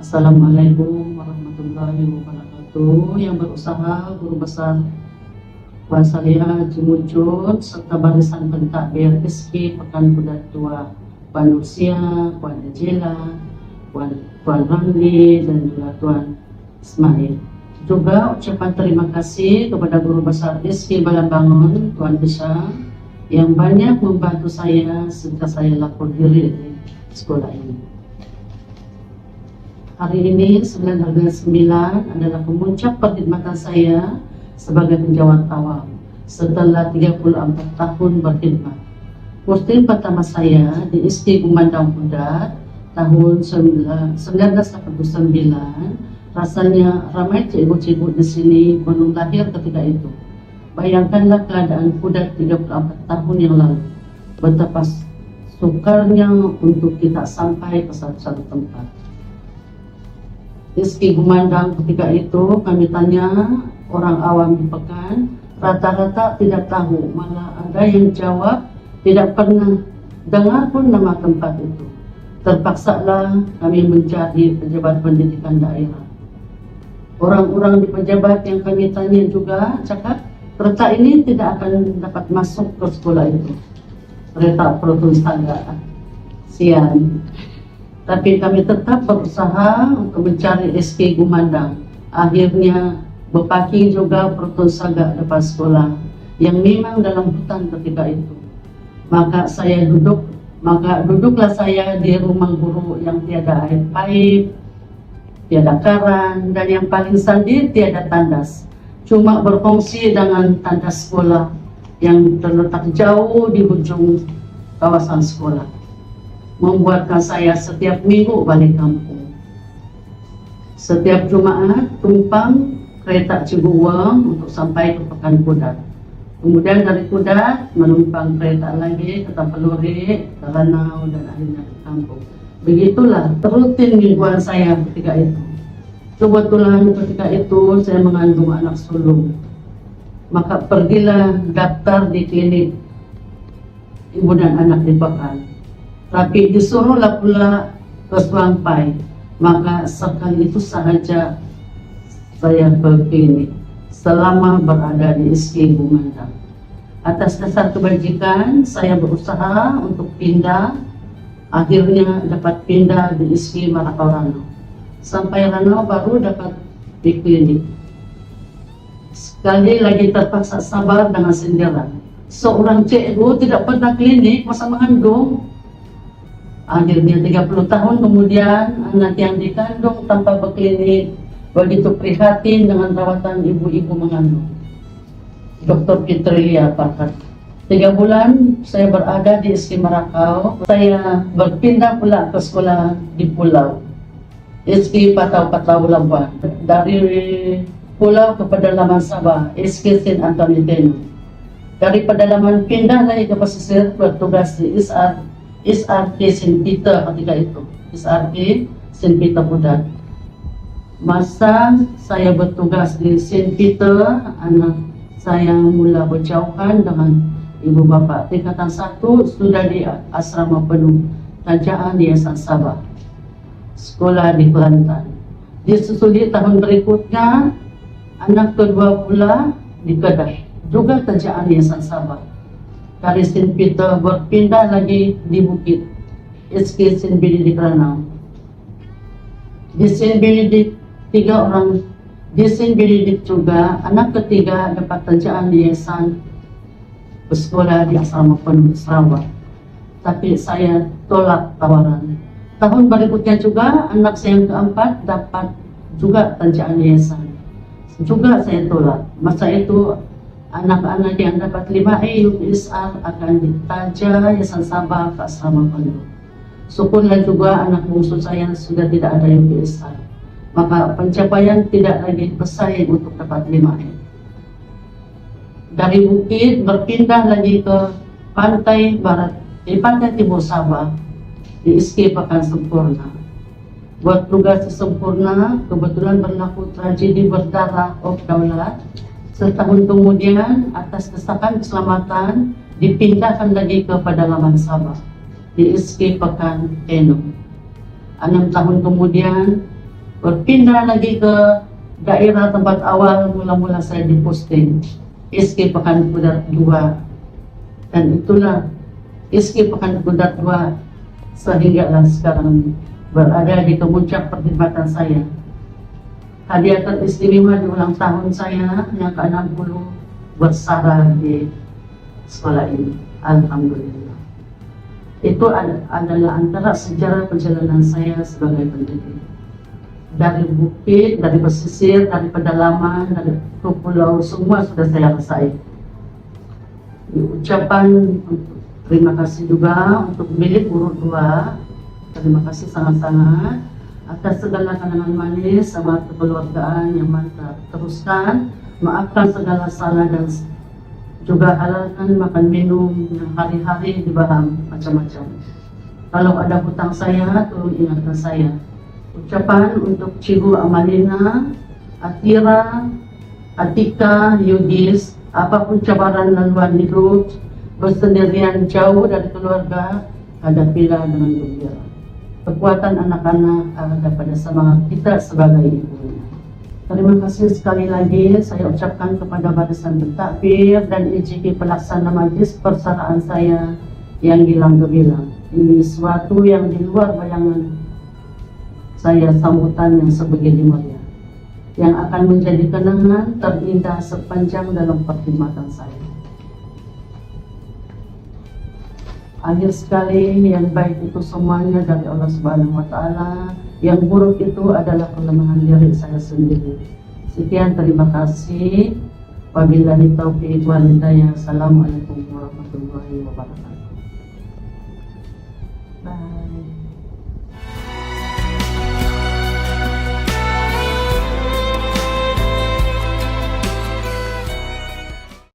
Assalamualaikum warahmatullahi wabarakatuh. Yang berusaha Guru Besar Puan Salihah Jimujud serta barisan pentadbir SK Pekan Kuda Tua Puan Lucia, Puan Angela, Puan Ramli dan juga Tuan Ismail. Juga ucapan terima kasih kepada Guru Besar SK Balambangun Tuan Bisa yang banyak membantu saya sejak saya lapor diri di sekolah ini. Hari ini 9/9 adalah pemuncak perkhidmatan saya sebagai penjawat awam setelah 34 tahun berkhidmat. Posting pertama saya di SK Gumandang Kudat tahun 1989. Rasanya ramai cikgu-cikgu di sini belum lahir ketika itu. Bayangkanlah keadaan Kudat 34 tahun yang lalu. Betapa sukarnya untuk kita sampai ke satu tempat. SK Gumandang ketika itu kami tanya orang awam di Pekan, rata-rata tidak tahu, malah ada yang jawab tidak pernah dengar pun nama tempat itu. Terpaksalah kami mencari pejabat pendidikan daerah. Orang-orang di pejabat yang kami tanya juga cakap kereta ini tidak akan dapat masuk ke sekolah itu. Kereta Proton Saga. Sian. Tapi kami tetap berusaha untuk mencari SK Gumandang. Akhirnya berpaki juga Proton Saga depan sekolah yang memang dalam hutan ketika itu. Maka duduklah saya di rumah guru yang tiada air pipe, tiada karan, dan yang paling sandi tiada tandas. Cuma berfungsi dengan tandas sekolah yang terletak jauh di ujung kawasan sekolah. Membuatkan saya setiap minggu balik kampung. Setiap Jumat tumpang kereta Ciguwang untuk sampai ke Pekan Kudat. Kemudian dari Kudat menumpang kereta lagi ke Tampeluri, ke Lanau, dan akhirnya ke kampung. Begitulah rutin mingguan saya ketika itu. Kebetulan ketika itu saya mengandung anak sulung. Maka pergilah daftar di klinik ibu dan anak di Pekan. Tapi disuruhlah pula ke Suampai. Maka sekali itu sahaja saya berklinik selama berada di SK Gumandang. Atas dasar kebajikan saya berusaha untuk pindah. Akhirnya dapat pindah di SK Marakau Ranau. Sampai Ranau baru dapat di klinik. Sekali lagi terpaksa sabar dengan sindiran. Seorang cikgu tidak pernah klinik masa mengandung. Akhirnya 30 tahun kemudian anak yang dikandung tanpa berklinik begitu prihatin dengan rawatan ibu-ibu mengandung. Dr. Fitria Parkat. 3 bulan saya berada di SK Marakau. Saya berpindah pula ke sekolah di Pulau. SK Patau Labuan. Dari Pulau ke pedalaman Sabah, SK Saint Anthony Tenu. Dari pedalaman pindah lagi ke pesisir bertugas di SRK Saint Peter ketika itu. SRK Saint Peter Kudat. Masa saya bertugas di Saint Peter, anak saya mula berjauhan dengan ibu bapak. Tingkatan 1 sudah di asrama penuh Kerajaan Yayasan Sabah, sekolah di Kelantan. Disusuli tahun berikutnya anak kedua pula di Kedah, juga Kerajaan Yayasan Sabah. Dari Saint Peter berpindah lagi di Bukit, SK Saint Benedict Ranau. Di Saint Benedict 3 orang. Di Saint Benedict juga anak ketiga dapat kerjaan di yayasan bersekolah di asrama penuh Sarawak. Tapi saya tolak tawaran. Tahun berikutnya juga anak saya yang keempat dapat juga kerjaan yayasan. Juga saya tolak. Masa itu anak-anak yang dapat 5E UPSR akan ditaja Yayasan Sabah ke asrama penuh. Syukurlah juga anak bungsu saya sudah tidak ada UPSR. Maka pencapaian tidak lagi bersaing untuk dapat 5E. Dari Bukit berpindah lagi ke pantai barat, di pantai timur Sabah, di SK Pekan Sempurna. Buat tugas di Sempurna, kebetulan berlaku tragedi berdarah Daulat. Setahun kemudian, atas desakan keselamatan, dipindahkan lagi ke pedalaman Sabah, di SK Pekan Tenu. 6 tahun kemudian, Berpindah lagi ke daerah tempat awal mula-mula saya diposting, SK Pekan Kudat 2. Dan itulah SK Pekan Kudat 2 sehingga sekarang berada di kemuncak perkhidmatan saya. Hadiah teristimewa di ulang tahun saya yang ke-60 bersara di sekolah ini. Alhamdulillah. Itu adalah antara sejarah perjalanan saya sebagai pendidik. Dari bukit, dari pesisir, dari pedalaman, dari pulau, semua sudah saya rasain. Ucapan terima kasih juga untuk milik guru 2. Terima kasih sangat-sangat atas segala kenangan manis sama kekeluargaan yang mantap. Teruskan, maafkan segala salah dan juga halalkan makan minum yang hari-hari dibaham macam-macam. Kalau ada hutang saya, tolong ingatkan saya. Ucapan untuk Cibu Amalina, Atira, Atika, Yudis, apapun cabaran laluan hidup, bersendirian jauh dari keluarga, hadapilah dengan gembira. Kekuatan anak-anak ada pada semangat kita sebagai ibu. Terima kasih sekali lagi saya ucapkan kepada Barisan Bertakbir dan IJK pelaksana majlis persaraan saya yang gilang gemilang. Ini suatu yang di luar bayangan saya, sambutan yang sebegini mulia, yang akan menjadi kenangan terindah sepanjang dalam perkhidmatan saya. Akhir sekali, yang baik itu semuanya dari Allah Subhanahu wa Ta'ala, yang buruk itu adalah kelemahan diri saya sendiri. Sekian, terima kasih. Wabillahi taufiq wal hidayah. Assalamualaikum warahmatullahi wabarakatuh. Bye.